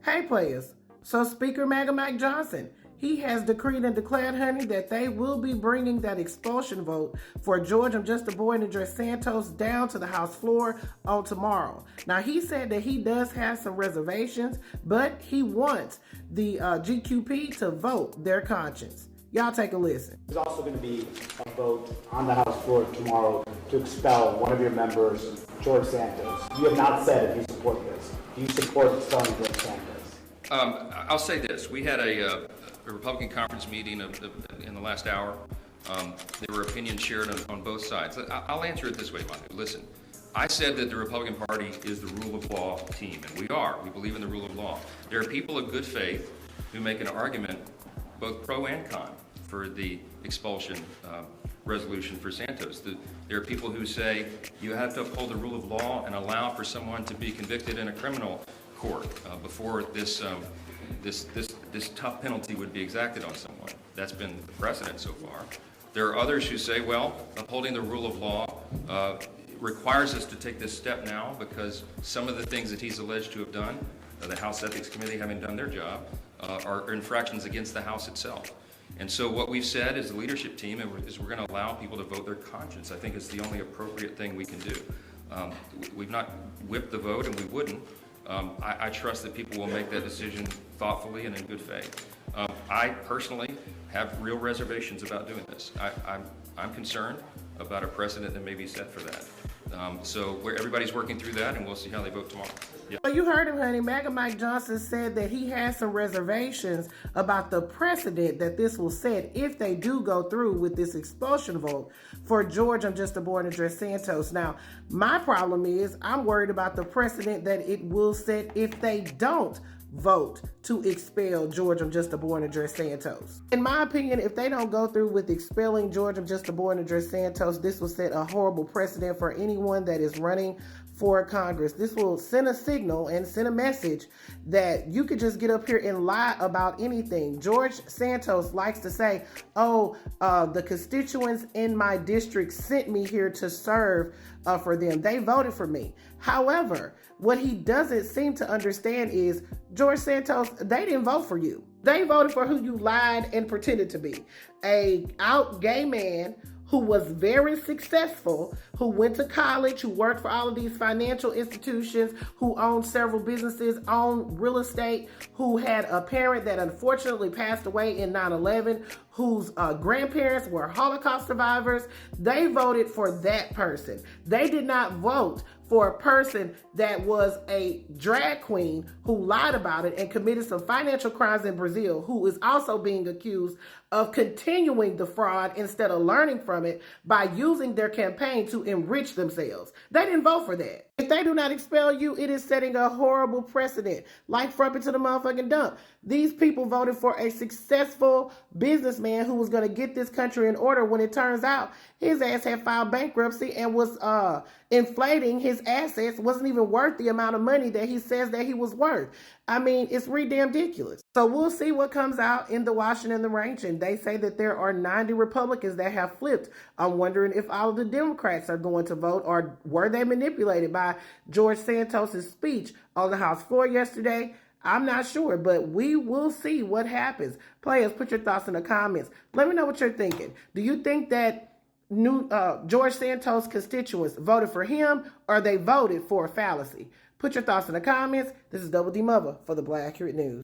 Hey players, so Speaker Mike Johnson, he has decreed and declared, honey, that they will be bringing that expulsion vote for George and George Santos down to the House floor on tomorrow. Now, he said that he does have some reservations, but he wants the GQP to vote their conscience. Y'all take a listen. There's also going to be a vote on the House floor tomorrow to expel one of your members, George Santos. You have not said if you support this. Do you support expelling George Santos? I'll say this. We had a Republican conference meeting in the last hour. There were opinions shared on both sides. I'll answer it this way, Manu. Listen, I said that the Republican Party is the rule of law team, and we are. We believe in the rule of law. There are people of good faith who make an argument, both pro and con, for the expulsion resolution for Santos. There are people who say you have to uphold the rule of law and allow for someone to be convicted in a criminal court before this tough penalty would be exacted on someone. That's been the precedent so far. There are others who say, well, upholding the rule of law requires us to take this step now because some of the things that he's alleged to have done, the House Ethics Committee having done their job, are infractions against the House itself. And so what we've said as a leadership team is we're going to allow people to vote their conscience. I think it's the only appropriate thing we can do. We've not whipped the vote, and we wouldn't. I trust that people will make that decision thoughtfully and in good faith. I personally have real reservations about doing this. I'm concerned about a precedent that may be set for that. So everybody's working through that, and we'll see how they vote tomorrow. Yeah. Well, you heard him, honey. Mike Johnson said that he has some reservations about the precedent that this will set if they do go through with this expulsion vote for George and George Santos. Now, my problem is I'm worried about the precedent that it will set if they don't vote to expel George and George Santos. In my opinion, if they don't go through with expelling George and George Santos, this will set a horrible precedent for anyone that is running for Congress. This will send a signal and send a message that you could just get up here and lie about anything. George Santos likes to say, oh, the constituents in my district sent me here to serve for them. They voted for me. However, what he doesn't seem to understand is George Santos, they didn't vote for you. They voted for who you lied and pretended to be. A out gay man who was very successful, who went to college, who worked for all of these financial institutions, who owned several businesses, owned real estate, who had a parent that unfortunately passed away in 9/11, whose grandparents were Holocaust survivors. They voted for that person. They did not vote for a person that was a drag queen who lied about it and committed some financial crimes in Brazil, who is also being accused of continuing the fraud instead of learning from it by using their campaign to enrich themselves. They didn't vote for that. If they do not expel you, it is setting a horrible precedent, like front into the motherfucking dump. These people voted for a successful businessman who was going to get this country in order when it turns out his ass had filed bankruptcy and was inflating his assets, wasn't even worth the amount of money that he says that he was worth. I mean, it's ridiculous. So we'll see what comes out in the washing and the ranging. They say that there are 90 Republicans that have flipped. I'm wondering if all of the Democrats are going to vote, or were they manipulated by George Santos' speech on the House floor yesterday? I'm not sure, but we will see what happens. Players, put your thoughts in the comments. Let me know what you're thinking. Do you think that George Santos' constituents voted for him, or they voted for a fallacy? Put your thoughts in the comments. This is Double D Mother for the Black Accurate News.